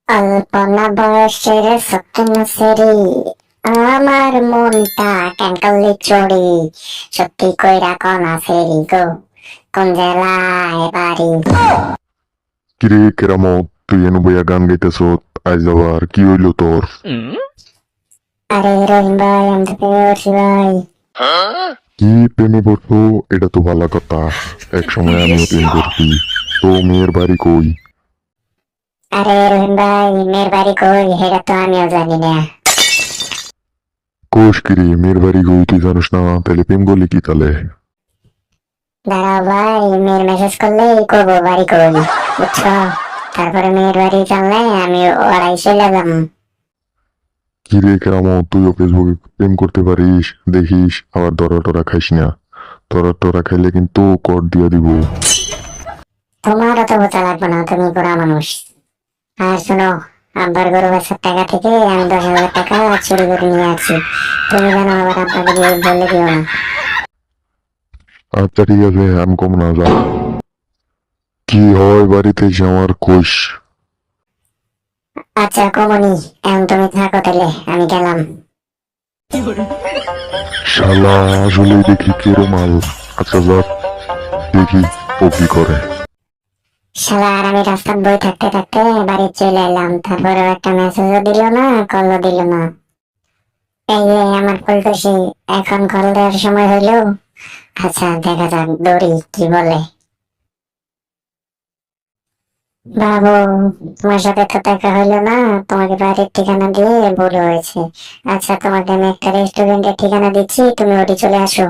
অল্পনা বয়সের স্বপ্ন সেরি আমার মনটা ক্যাঙ্কালি চড়ি সত্যি কইরা কনা সেরি গো কোন জেলায় বাড়ি। কিরে কেরামত, তুই এনু বইয়া গান গাইতেছ? আজ আবার কি হইল তোর? আরে রহিম ভাই, আমি তো প্রেমে পড়ছি ভাই। কি প্রেমে পড়ছো? এটা তো ভালো কথা। এক সময় আমিও প্রেম করছি। তো মেয়ের বাড়ি কই? আরে রহিম ভাই, মেয়ের বাড়ি কই সেটা তো আমিও জানি না। কোষ কিরে, মেয়ের বাড়ি কই তুই জানিস না? তাহলে প্রেম করলি কি তাহলে? দাঁড়াও ভাই, মেয়ের মেসেজ করলেই করবো বাড়ি কই, বুঝছো? তারপরে মেয়ের বাড়ি জানলে আমি ওরাই চলে যাম। কিরে কেরামত, তুইও ফেসবুকে প্রেম করতে পারিস? দেখিস আবার দরা টরা খাইস না। দরা টরা খাইলে কিন্তু কর দিয়া দিব। তোমার অত বোঝা লাগবে না, তুমি গোড়া মানুষ। আর শোনো, আব্বার গরু বেচার টাকা থেকে আমি 10,000 টাকা চুরি করে নিয়ে আসছি। তুমি যেন আবার আব্বাকে দিয়ে বলে দিও না। আচ্ছা ঠিক আছে, আমি কম না যা। কি হয় বাড়িতে এসে আমার কোষ? আচ্ছা কমনি, এখন তুমি থাকো তাহলে, আমি গেলাম। শালা আসলেই দেখি কেরো মাল। আচ্ছা যাক, দেখি ও কি করে। শালা আর আমি রাস্তার বই থাকতে থাকতে বাড়ি চলে এলাম, তারপরে একটা মেসেজও দিল না, কলও দিল না। এই যে আমার ফুলটুসি, এখন কল দেওয়ার সময় হইলো। আচ্ছা দেখা যাক দড়ি কি বলে। বাবু, তোমার সাথে তো দেখা হইলো না, তোমাকে বাড়ির ঠিকানা দিয়ে ভুল হয়েছে। আচ্ছা তোমাকে আমি একটা রেস্টুরেন্টের ঠিকানা দিচ্ছি, তুমি ওটি চলে আসো।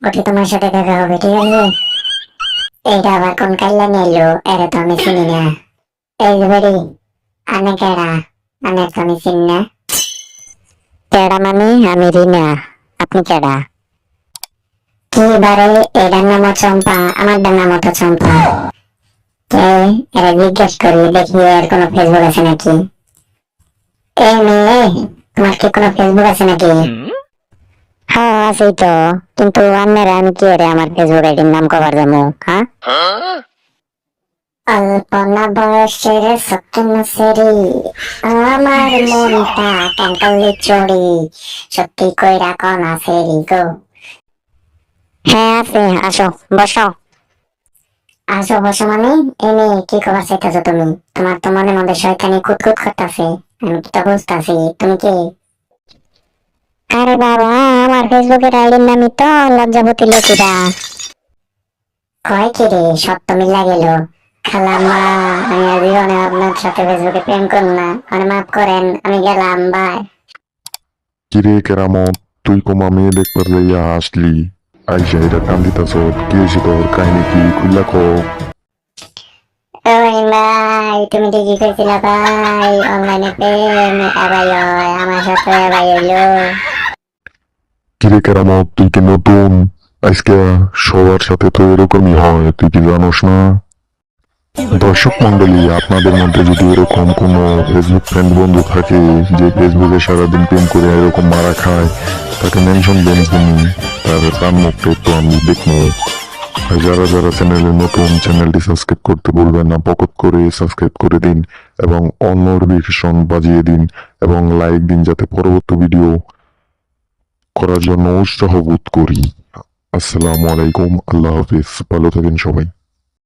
ওটি তোমার সাথে দেখা হবে, ঠিক আছে? এইটা আবার কোন কাইলা নিলো? এটা তো আমি চিনি না। এই যে বেরি, আনে কেডা? আনে তো আমি চিনি না। কেডা মানে? আমি রিনা। আপনি কেডা? কি বারে, এটার নামও চম্পা, আমার নামও তো চম্পা। কে? এরা জিজ্ঞেস করি, দেখি এর কোনো ফেসবুক আছে নাকি। এই মেয়ে, তোমার কি কোনো ফেসবুক আছে নাকি? হ্যাঁ আছেই তো, কিন্তু আন্নারা আমি কি রে আমার ফেসবুক আইডির নাম কভার দেবো? হ্যাঁ, অল্পনা বয়সের স্বপ্ন সেরি আমার মনটা ক্যাঙ্কালি চড়ি সত্যি কইরা কনা সেরি গো। হ্যাঁ আছে, আসো বসো। আসো বসো মানে? এনে কি খবর চাইতেছো তুমি? তোমার তো মনে মধ্যে শয়তানি কুতকুত করতেছে, আমি তো বুঝতেছি। তুমি কি? আরে বাবা, আমার ফেসবুকের আইডির নামই তো লজ্জাবতী লতিকা। কয় কি রে, সত্য মিলা গেল। খালাম্মা, আমি আর জীবনে আপনার সাথে ফেসবুকে প্রেম করব না, মানে মাফ করেন, আমি গেলাম, বাই। কিরে কেরামত, তুই কমা মেয়ে দেখবার যাইয়া আসলি, আইসা এটা কান দিতাছ? কি হয়েছে তোর? কাহিনী কি খুললা কো। ওই ভাই, তুমি ঠিকই কইছিলা ভাই, অনলাইনে প্রেম এবাই হয়, আমার সাথে এবাই হইলো। কিরে কেরামত, তুই কি নতুন? আজকে সবার সাথে তো এরকমই হয়, তুই কি জানোস না? দর্শক মন্ডলী, আপনাদের মধ্যে যদি এরকম কোনো ফেসবুক ফ্রেন্ড বন্ধু থাকে যে ফেসবুকে সারাদিন প্রেম করে এরকম মারা খায়, তাকে মেনশন দেন তিনি, তার তার মুখটা একটু আমি দেখবো। আর যারা যারা চ্যানেলে নতুন, চ্যানেলটি সাবস্ক্রাইব করতে ভুলবেন না, পকট করে সাবস্ক্রাইব করে দিন এবং অল নোটিফিকেশন বাজিয়ে দিন এবং লাইক দিন, যাতে পরবর্তী ভিডিও করার জন্য উৎসাহ বোধ করি। আসসালামু আলাইকুম, আল্লাহ হাফিজ, ভালো থাকেন সবাই।